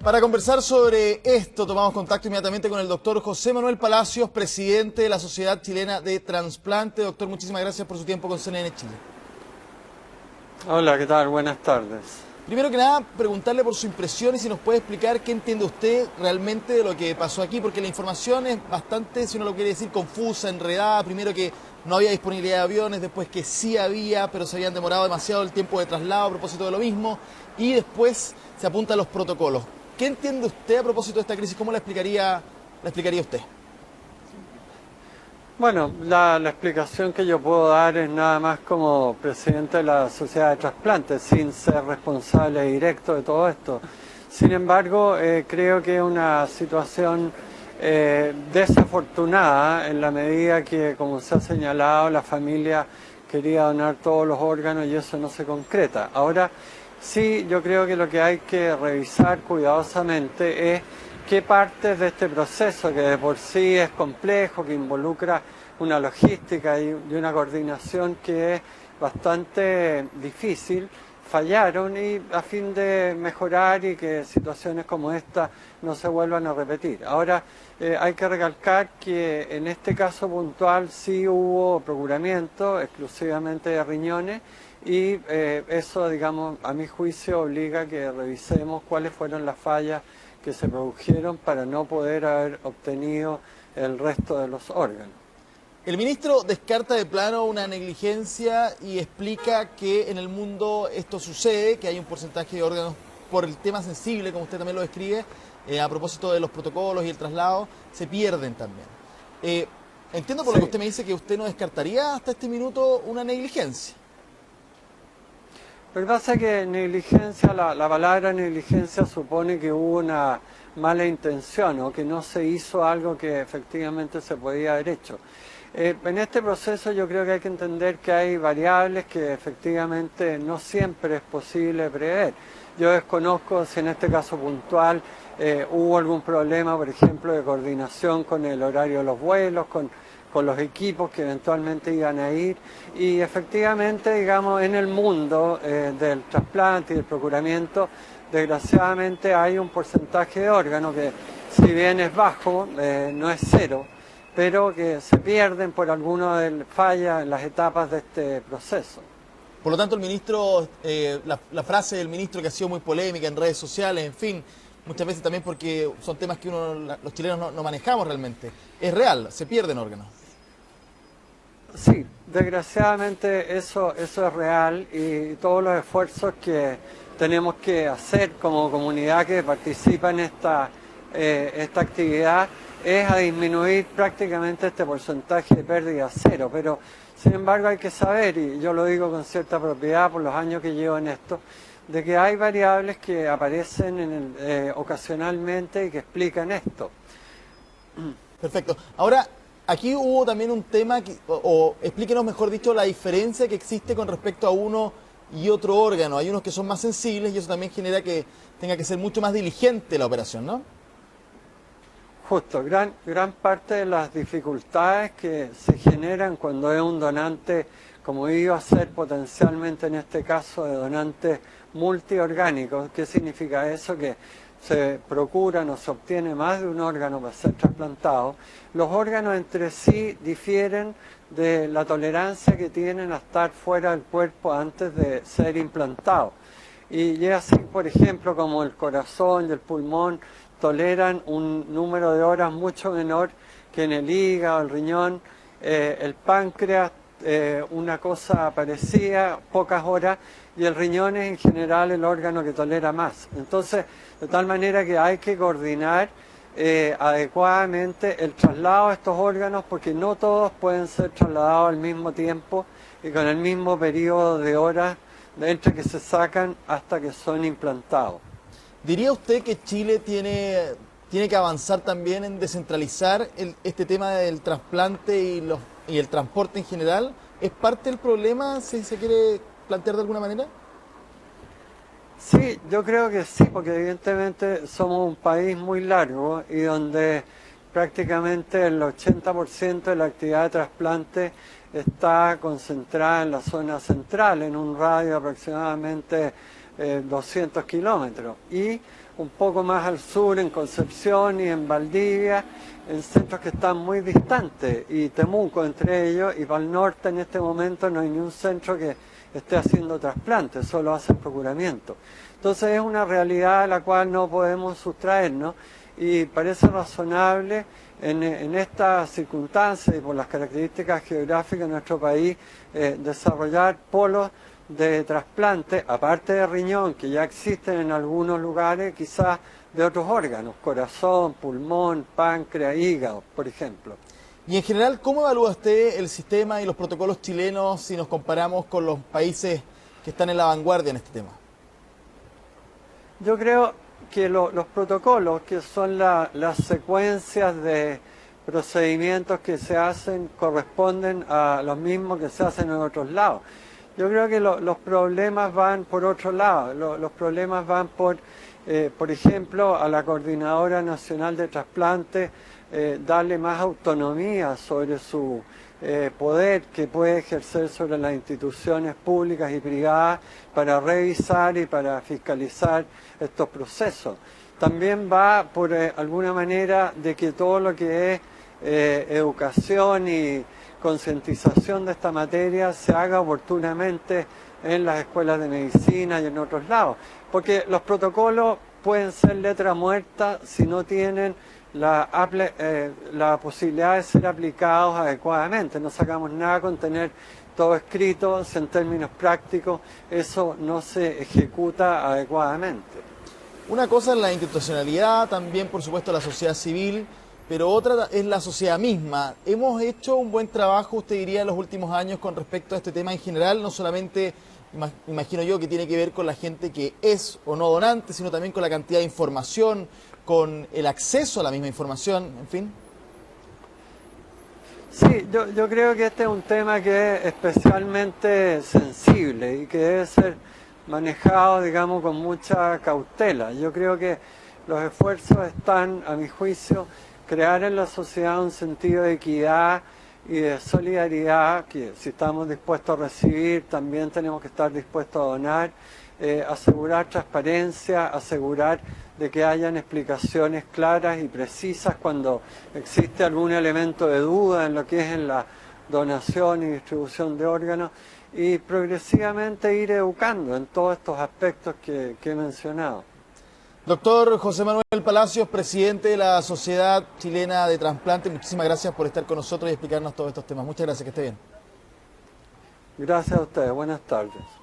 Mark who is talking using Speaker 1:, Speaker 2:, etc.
Speaker 1: Para conversar sobre esto, tomamos contacto inmediatamente con el doctor José Manuel Palacios, presidente de la Sociedad Chilena de Trasplante. Doctor, muchísimas gracias por su tiempo con CNN Chile.
Speaker 2: Hola, ¿qué tal? Buenas tardes.
Speaker 1: Primero que nada, preguntarle por su impresión y si nos puede explicar qué entiende usted realmente de lo que pasó aquí, porque la información es bastante, si uno lo quiere decir, confusa, enredada. Primero que no había disponibilidad de aviones, después que sí había, pero se habían demorado demasiado el tiempo de traslado a propósito de lo mismo, y después se apunta a los protocolos. ¿Qué entiende usted a propósito de esta crisis? ¿Cómo la explicaría usted?
Speaker 2: Bueno, la explicación que yo puedo dar es nada más como presidente de la Sociedad de Trasplantes, sin ser responsable directo de todo esto. Sin embargo, creo que es una situación desafortunada en la medida que, como se ha señalado, la familia quería donar todos los órganos y eso no se concreta. Ahora, sí, yo creo que lo que hay que revisar cuidadosamente es qué partes de este proceso, que de por sí es complejo, que involucra una logística y una coordinación que es bastante difícil, fallaron y a fin de mejorar y que situaciones como esta no se vuelvan a repetir. Ahora, hay que recalcar que en este caso puntual sí hubo procuramiento exclusivamente de riñones y eso, digamos, a mi juicio obliga a que revisemos cuáles fueron las fallas que se produjeron para no poder haber obtenido el resto de los órganos.
Speaker 1: El ministro descarta de plano una negligencia y explica que en el mundo esto sucede, que hay un porcentaje de órganos por el tema sensible, como usted también lo describe, a propósito de los protocolos y el traslado, se pierden también. Entiendo por lo que usted me dice que usted no descartaría hasta este minuto una negligencia.
Speaker 2: Lo que pasa es que negligencia, la palabra negligencia supone que hubo una mala intención o que no se hizo algo que efectivamente se podía haber hecho. En este proceso yo creo que hay que entender que hay variables que efectivamente no siempre es posible prever. Yo desconozco si en este caso puntual hubo algún problema, por ejemplo, de coordinación con el horario de los vuelos, con los equipos que eventualmente iban a ir y efectivamente, digamos, en el mundo del trasplante y del procuramiento, desgraciadamente hay un porcentaje de órganos que, si bien es bajo, no es cero, pero que se pierden por alguna falla en las etapas de este proceso.
Speaker 1: Por lo tanto, el ministro, la frase del ministro que ha sido muy polémica en redes sociales, en fin, muchas veces también porque son temas que los chilenos no manejamos realmente, es real, se pierden órganos.
Speaker 2: Sí, desgraciadamente eso es real y todos los esfuerzos que tenemos que hacer como comunidad que participa en esta actividad es a disminuir prácticamente este porcentaje de pérdida a cero, pero sin embargo hay que saber, y yo lo digo con cierta propiedad por los años que llevo en esto, de que hay variables que aparecen ocasionalmente y que explican esto.
Speaker 1: Perfecto. Ahora, aquí hubo también un tema, o explíquenos mejor dicho, la diferencia que existe con respecto a uno y otro órgano. Hay unos que son más sensibles y eso también genera que tenga que ser mucho más diligente la operación, ¿no?
Speaker 2: Justo, gran parte de las dificultades que se generan cuando es un donante, como iba a ser potencialmente en este caso de donantes multiorgánicos. ¿Qué significa eso? Que se procuran o se obtiene más de un órgano para ser trasplantado. Los órganos entre sí difieren de la tolerancia que tienen a estar fuera del cuerpo antes de ser implantados. Y es así, por ejemplo, como el corazón y el pulmón toleran un número de horas mucho menor que en el hígado, el riñón, el páncreas, una cosa parecida, pocas horas, y el riñón es en general el órgano que tolera más. Entonces, de tal manera que hay que coordinar adecuadamente el traslado de estos órganos porque no todos pueden ser trasladados al mismo tiempo y con el mismo periodo de horas entre que se sacan hasta que son implantados.
Speaker 1: ¿Diría usted que Chile tiene que avanzar también en descentralizar este tema del trasplante y el transporte en general? ¿Es parte del problema, si se quiere plantear de alguna manera?
Speaker 2: Sí, yo creo que sí, porque evidentemente somos un país muy largo y donde prácticamente el 80% de la actividad de trasplante está concentrada en la zona central, en un radio aproximadamente 200 kilómetros. Y un poco más al sur, en Concepción y en Valdivia, en centros que están muy distantes, y Temuco entre ellos, y para el norte en este momento no hay ni un centro que esté haciendo trasplantes, solo hacen procuramiento. Entonces es una realidad a la cual no podemos sustraernos, y parece razonable en estas circunstancias y por las características geográficas de nuestro país desarrollar polos de trasplante, aparte de riñón, que ya existen en algunos lugares, quizás de otros órganos, corazón, pulmón, páncreas, hígado, por ejemplo.
Speaker 1: Y en general, ¿cómo evalúa usted el sistema y los protocolos chilenos si nos comparamos con los países que están en la vanguardia en este tema?
Speaker 2: Yo creo que los protocolos, que son las secuencias de procedimientos que se hacen, corresponden a los mismos que se hacen en otros lados. Yo creo que los problemas van por otro lado. Los problemas van por ejemplo, a la Coordinadora Nacional de Trasplante, darle más autonomía sobre su poder que puede ejercer sobre las instituciones públicas y privadas para revisar y para fiscalizar estos procesos. También va por alguna manera de que todo lo que es educación y concientización de esta materia se haga oportunamente en las escuelas de medicina y en otros lados, porque los protocolos pueden ser letra muerta si no tienen la posibilidad de ser aplicados adecuadamente. No sacamos nada con tener todo escrito, si en términos prácticos eso no se ejecuta adecuadamente.
Speaker 1: Una cosa es la institucionalidad, también por supuesto la sociedad civil, pero otra es la sociedad misma. Hemos hecho un buen trabajo, usted diría, en los últimos años con respecto a este tema en general, no solamente, imagino yo, que tiene que ver con la gente que es o no donante, sino también con la cantidad de información, con el acceso a la misma información, en fin.
Speaker 2: Sí, yo creo que este es un tema que es especialmente sensible y que debe ser manejado, digamos, con mucha cautela. Yo creo que los esfuerzos están, a mi juicio, crear en la sociedad un sentido de equidad y de solidaridad, que si estamos dispuestos a recibir, también tenemos que estar dispuestos a donar, asegurar transparencia, asegurar de que hayan explicaciones claras y precisas cuando existe algún elemento de duda en lo que es en la donación y distribución de órganos, y progresivamente ir educando en todos estos aspectos que he mencionado.
Speaker 1: Doctor José Manuel Palacios, presidente de la Sociedad Chilena de Trasplante, muchísimas gracias por estar con nosotros y explicarnos todos estos temas. Muchas gracias, que esté bien.
Speaker 2: Gracias a ustedes, buenas tardes.